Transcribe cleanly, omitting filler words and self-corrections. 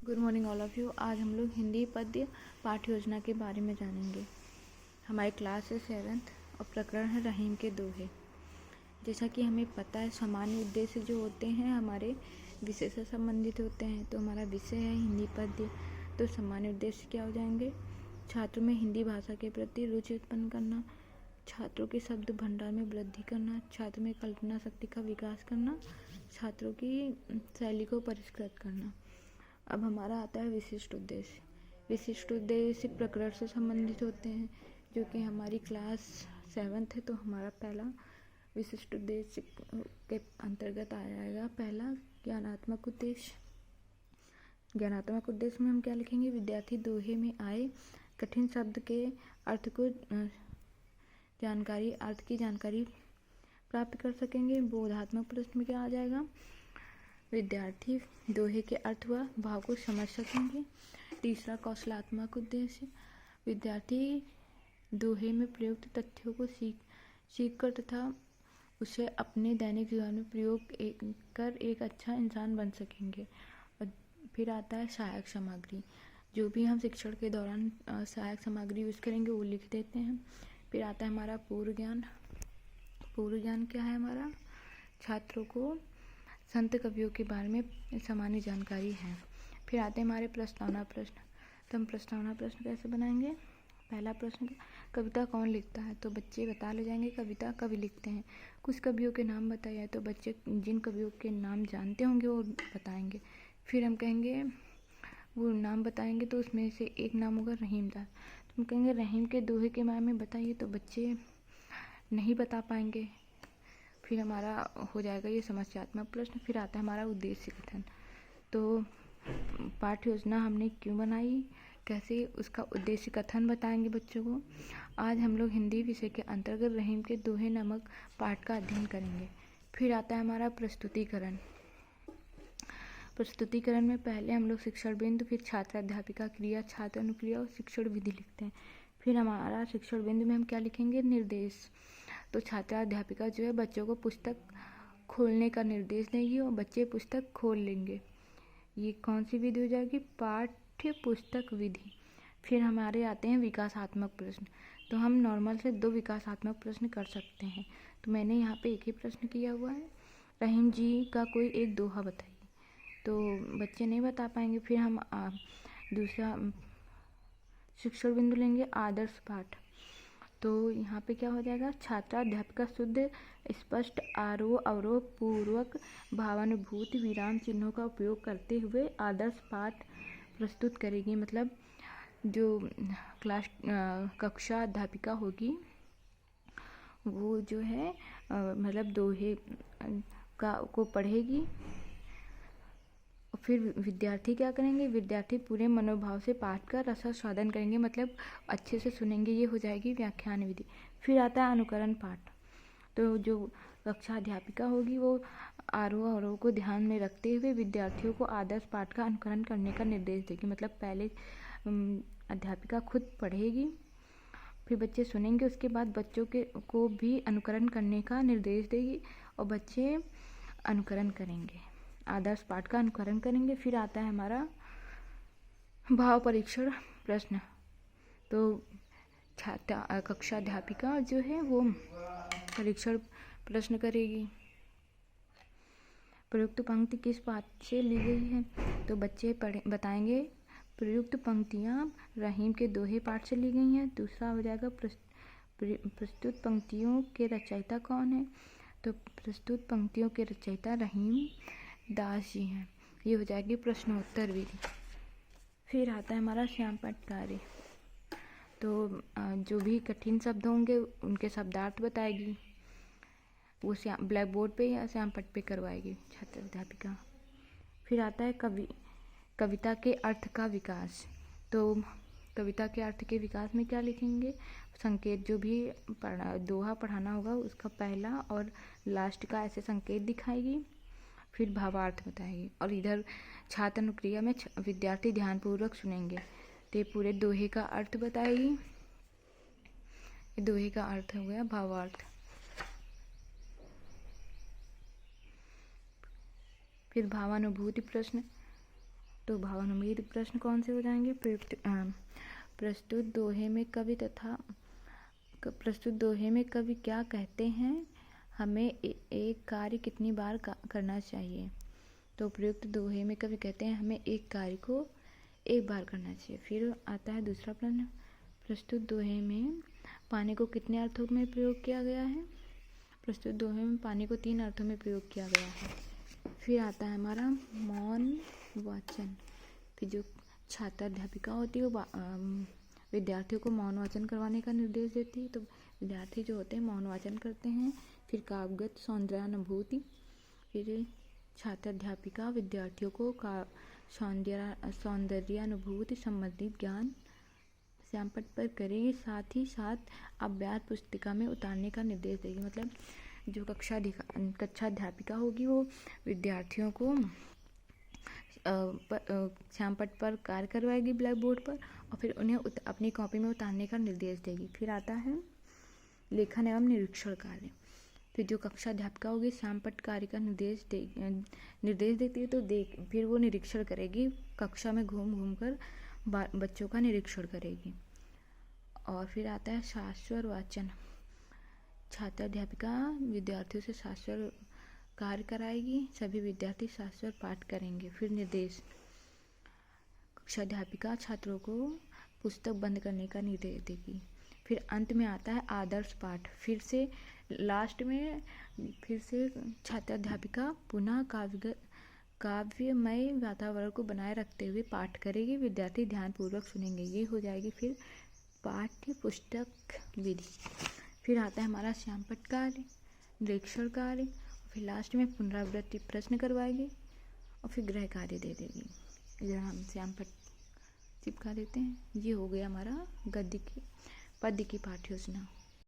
Good morning all of you. आज हम लोग हिंदी पद्य पाठ्य योजना के बारे में जानेंगे। हमारी क्लास है 7th और प्रकरण है रहीम के दोहे। जैसा कि हमें पता है, सामान्य उद्देश्य जो होते हैं हमारे विषय से संबंधित होते हैं। तो हमारा विषय है हिंदी पद्य। तो सामान्य उद्देश्य क्या हो जाएंगे? छात्रों में हिंदी भाषा के प्रति रुचि उत्पन्न करना, छात्रों के शब्द भंडार में वृद्धि करना, छात्रों में कल्पना शक्ति का विकास करना, छात्रों की शैली को परिष्कृत करना। अब हमारा आता है विशिष्ट उद्देश्य। विशिष्ट उद्देश्य प्रकरण से संबंधित होते हैं, जो कि हमारी क्लास 7th है। तो हमारा पहला विशिष्ट उद्देश्य के अंतर्गत आ जाएगा पहला ज्ञानात्मक उद्देश्य। ज्ञानात्मक उद्देश्य में हम क्या लिखेंगे? विद्यार्थी दोहे में आए कठिन शब्द के अर्थ की जानकारी प्राप्त कर सकेंगे। बोधात्मक प्रश्न में क्या आ जाएगा? विद्यार्थी दोहे के अर्थ व भाव को समझ सकेंगे। तीसरा कौशलात्मक उद्देश्य, विद्यार्थी दोहे में प्रयुक्त तथ्यों को सीख कर तथा उसे अपने दैनिक जीवन में प्रयोग कर एक अच्छा इंसान बन सकेंगे। और फिर आता है सहायक सामग्री। जो भी हम शिक्षण के दौरान सहायक सामग्री यूज करेंगे वो लिख देते हैं। फिर आता है हमारा पूर्व ज्ञान। पूर्व ज्ञान क्या है हमारा? छात्रों को संत कवियों के बारे में सामान्य जानकारी है। फिर आते हैं हमारे प्रस्तावना प्रश्न। तो हम प्रस्तावना प्रश्न कैसे बनाएंगे? पहला प्रश्न, कविता कौन लिखता है? तो बच्चे बता ले जाएंगे कविता कवि लिखते हैं। कुछ कवियों के नाम बताइए, तो बच्चे जिन कवियों के नाम जानते होंगे वो बताएंगे। फिर हम कहेंगे, वो नाम बताएंगे तो उसमें से एक नाम होगा रहीमदास। तो हम कहेंगे रहीम के दोहे के बारे में बताइए, तो बच्चे नहीं बता पाएंगे। फिर हमारा हो जाएगा ये समस्यात्मक प्रश्न। फिर आता है हमारा उद्देश्य कथन। तो पाठ्य योजना हमने क्यों बनाई, कैसे उसका उद्देश्य कथन बताएंगे बच्चों को। आज हम लोग हिंदी विषय के अंतर्गत रहीम के दोहे नामक पाठ का अध्ययन करेंगे। फिर आता है हमारा प्रस्तुतिकरण। प्रस्तुतिकरण में पहले हम लोग शिक्षण बिंदु, फिर छात्र अध्यापिका क्रिया, छात्र अनुक्रिया और शिक्षण विधि लिखते हैं। फिर हमारा शिक्षण बिंदु में हम क्या लिखेंगे? निर्देश। तो छात्रा अध्यापिका जो है बच्चों को पुस्तक खोलने का निर्देश देगी और बच्चे पुस्तक खोल लेंगे। ये कौन सी विधि हो जाएगी? पाठ्य पुस्तक विधि। फिर हमारे आते हैं विकासात्मक प्रश्न। तो हम नॉर्मल से 2 विकासात्मक प्रश्न कर सकते हैं। तो मैंने यहाँ पे एक ही प्रश्न किया हुआ है, रहीम जी का कोई एक दोहा बताइए। तो बच्चे नहीं बता पाएंगे। फिर हम दूसरा शिक्षण बिंदु लेंगे आदर्श पाठ। तो यहाँ पे क्या हो जाएगा? छात्रा अध्यापिका शुद्ध स्पष्ट आरोह अवरोह पूर्वक भावानुभूति विराम चिन्हों का उपयोग करते हुए आदर्श पाठ प्रस्तुत करेगी। मतलब जो कक्षा अध्यापिका होगी वो जो है मतलब दोहे को पढ़ेगी। फिर विद्यार्थी क्या करेंगे? विद्यार्थी पूरे मनोभाव से पाठ का रसास्वादन करेंगे, मतलब अच्छे से सुनेंगे। ये हो जाएगी व्याख्यान विधि। फिर आता है अनुकरण पाठ। तो जो कक्षा अध्यापिका होगी वो आरोह अवरोह को ध्यान में रखते हुए विद्यार्थियों को आदर्श पाठ का अनुकरण करने का निर्देश देगी। मतलब पहले अध्यापिका खुद पढ़ेगी, फिर बच्चे सुनेंगे, उसके बाद बच्चों को भी अनुकरण करने का निर्देश देगी और बच्चे अनुकरण करेंगे, आदर्श पाठ का अनुकरण करेंगे। फिर आता है हमारा भाव परीक्षण प्रश्न। तो कक्षा अध्यापिका जो है वो परीक्षण प्रश्न करेगी। प्रयुक्त पंक्ति किस पाठ से ली गई है? तो बच्चे बताएंगे प्रयुक्त पंक्तियाँ रहीम के दोहे पाठ से ली गई हैं। दूसरा हो जाएगा प्रस्तुत पंक्तियों के रचयिता कौन है? तो प्रस्तुत पंक्तियों के रचयिता रहीम दास जी हैं। ये हो जाएगी प्रश्नोत्तर विधि। फिर आता है हमारा श्यामपट्ट कार्य। तो जो भी कठिन शब्द होंगे उनके शब्दार्थ बताएगी, वो ब्लैक बोर्ड पे या श्यामपट्ट पे करवाएगी छात्र अध्यापिका। फिर आता है कविता के अर्थ का विकास। तो कविता के अर्थ के विकास में क्या लिखेंगे? संकेत, जो भी दोहा पढ़ाना होगा उसका पहला और लास्ट का ऐसे संकेत दिखाएगी। फिर भावार्थ बताएगी। और इधर छात्र अनुक्रिया में विद्यार्थी ध्यानपूर्वक सुनेंगे। तो पूरे दोहे का अर्थ बताएगी। दोहे का अर्थ हो गया भावार्थ। फिर भावानुभूति प्रश्न। तो भावानुमेद प्रश्न कौन से हो जाएंगे? प्रस्तुत दोहे में कवि क्या कहते हैं, हमें एक कार्य कितनी बार करना चाहिए? तो प्रयुक्त दोहे में कवि कहते हैं हमें एक कार्य को एक बार करना चाहिए। फिर आता है दूसरा प्रश्न, प्रस्तुत दोहे में पानी को कितने अर्थों में प्रयोग किया गया है? प्रस्तुत दोहे में पानी को 3 अर्थों में प्रयोग किया गया है। फिर आता है हमारा मौन वाचन। फिर जो छात्र अध्यापिका होती है वो विद्यार्थियों को मौन वाचन करवाने का निर्देश देती है। तो विद्यार्थी जो होते हैं मौन वाचन करते हैं। फिर काव्यगत सौंदर्यानुभूति। फिर छात्र अध्यापिका विद्यार्थियों को सौंदर्यानुभूति संबंधित ज्ञान श्यामपट्ट पर करेगी, साथ ही साथ अभ्यास पुस्तिका में उतारने का निर्देश देगी। मतलब जो कक्षा अध्यापिका होगी वो विद्यार्थियों को श्यामपट्ट पर कार्य करवाएगी ब्लैक बोर्ड पर, और फिर उन्हें अपनी कॉपी में उतारने का निर्देश देगी। फिर आता है लेखन एवं निरीक्षण कार्य। फिर जो कक्षा अध्यापिका होगी श्यामपट्ट कार्य का निर्देश देती है, तो फिर वो निरीक्षण करेगी, कक्षा में घूम कर बच्चों का निरीक्षण करेगी। और फिर आता है शास्त्र वाचन। छात्र अध्यापिका विद्यार्थियों से शास्त्र कार्य कराएगी, सभी विद्यार्थी शास्त्र पाठ करेंगे। फिर निर्देश, कक्षा अध्यापिका छात्रों को पुस्तक बंद करने का निर्देश देगी। फिर अंत में आता है आदर्श पाठ। फिर से लास्ट में फिर से छात्र अध्यापिका पुनः काव्यमय वातावरण को बनाए रखते हुए पाठ करेगी, विद्यार्थी ध्यानपूर्वक सुनेंगे। ये हो जाएगी फिर पाठ्य पुस्तक विधि। फिर आता है हमारा श्यामपट्ट कार्य, निरीक्षण कार्य, फिर लास्ट में पुनरावृत्ति प्रश्न करवाएगी और फिर गृह कार्य दे देगी। इधर हम श्यामपट्ट चिपका देते हैं। ये हो गया हमारा पद्य की पाठ्य योजना।